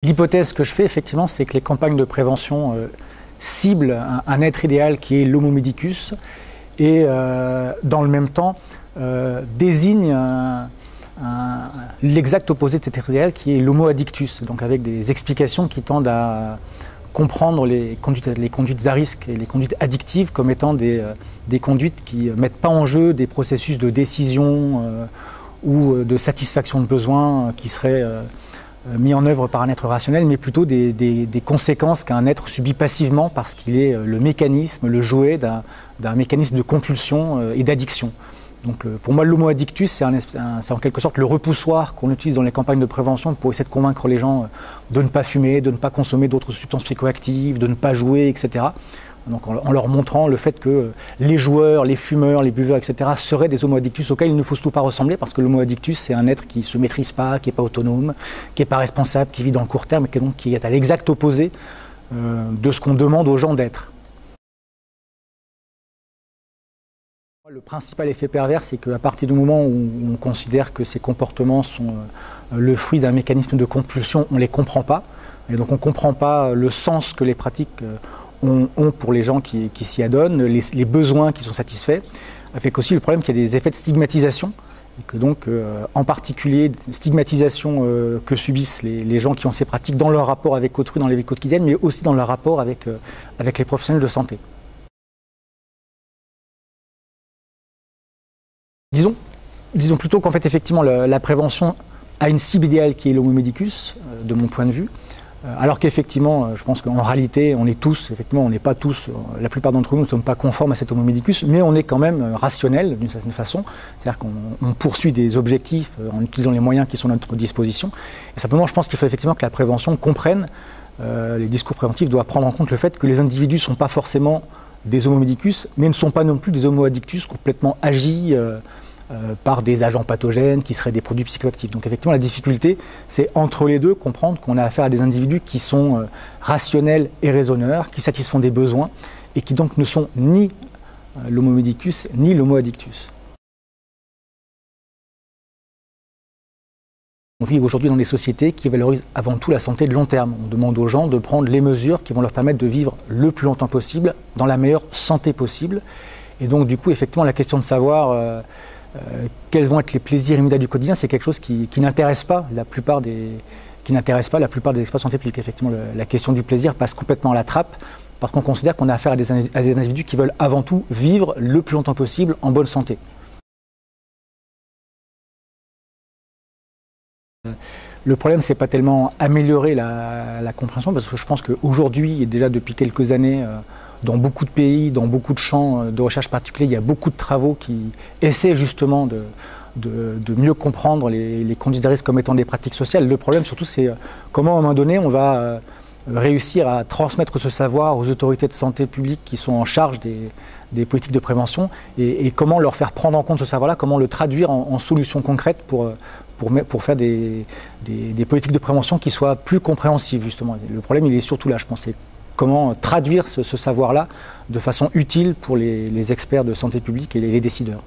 L'hypothèse que je fais, effectivement, c'est que les campagnes de prévention ciblent un être idéal qui est l'Homo medicus et, dans le même temps, désignent l'exact opposé de cet être idéal qui est l'Homo addictus, donc avec des explications qui tendent à comprendre les conduites à risque et les conduites addictives comme étant des conduites qui ne mettent pas en jeu des processus de décision ou de satisfaction de besoins qui seraient mis en œuvre par un être rationnel, mais plutôt des conséquences qu'un être subit passivement parce qu'il est le mécanisme, le jouet d'un mécanisme de compulsion et d'addiction. Donc pour moi, l'homo addictus, c'est en quelque sorte le repoussoir qu'on utilise dans les campagnes de prévention pour essayer de convaincre les gens de ne pas fumer, de ne pas consommer d'autres substances psychoactives, de ne pas jouer, etc. Donc en leur montrant le fait que les joueurs, les fumeurs, les buveurs, etc. seraient des homo addictus auxquels il ne faut surtout pas ressembler parce que l'homo addictus, c'est un être qui ne se maîtrise pas, qui n'est pas autonome, qui n'est pas responsable, qui vit dans le court terme et qui est à l'exact opposé de ce qu'on demande aux gens d'être. Le principal effet pervers, c'est qu'à partir du moment où on considère que ces comportements sont le fruit d'un mécanisme de compulsion, on ne les comprend pas. Et donc on ne comprend pas le sens que les pratiques ont pour les gens qui s'y adonnent, les besoins qui sont satisfaits. Avec aussi le problème qu'il y a des effets de stigmatisation. Et que donc, en particulier, stigmatisation que subissent les gens qui ont ces pratiques dans leur rapport avec autrui, dans la vie quotidienne, mais aussi dans leur rapport avec les professionnels de santé. Disons plutôt qu'en fait, effectivement, la prévention a une cible idéale qui est l'homo medicus, de mon point de vue, alors qu'effectivement, je pense qu'en réalité, on est tous, effectivement, on n'est pas tous, la plupart d'entre nous ne sommes pas conformes à cet homo medicus, mais on est quand même rationnel d'une certaine façon, c'est-à-dire qu'on poursuit des objectifs en utilisant les moyens qui sont à notre disposition. Et simplement, je pense qu'il faut effectivement que la prévention comprenne, les discours préventifs doivent prendre en compte le fait que les individus ne sont pas forcément des homo medicus, mais ne sont pas non plus des homo addictus complètement agis par des agents pathogènes qui seraient des produits psychoactifs. Donc effectivement, la difficulté, c'est entre les deux comprendre qu'on a affaire à des individus qui sont rationnels et raisonneurs, qui satisfont des besoins et qui donc ne sont ni l'homo medicus ni l'homo addictus. On vit aujourd'hui dans des sociétés qui valorisent avant tout la santé de long terme. On demande aux gens de prendre les mesures qui vont leur permettre de vivre le plus longtemps possible, dans la meilleure santé possible. Et donc du coup, effectivement, la question de savoir quels vont être les plaisirs immédiats du quotidien, c'est quelque chose qui n'intéresse pas la plupart des experts santé publique. Effectivement, la question du plaisir passe complètement à la trappe parce qu'on considère qu'on a affaire à des individus qui veulent avant tout vivre le plus longtemps possible en bonne santé. Le problème, c'est pas tellement améliorer la compréhension, parce que je pense qu'aujourd'hui, et déjà depuis quelques années, dans beaucoup de pays, dans beaucoup de champs de recherche particuliers, il y a beaucoup de travaux qui essaient justement de mieux comprendre les conduites de risque comme étant des pratiques sociales. Le problème surtout, c'est comment à un moment donné, on va réussir à transmettre ce savoir aux autorités de santé publique qui sont en charge des politiques de prévention et comment leur faire prendre en compte ce savoir-là, comment le traduire en solutions concrètes pour faire des politiques de prévention qui soient plus compréhensives, justement. Le problème, il est surtout là, je pense, c'est comment traduire ce savoir-là de façon utile pour les experts de santé publique et les décideurs.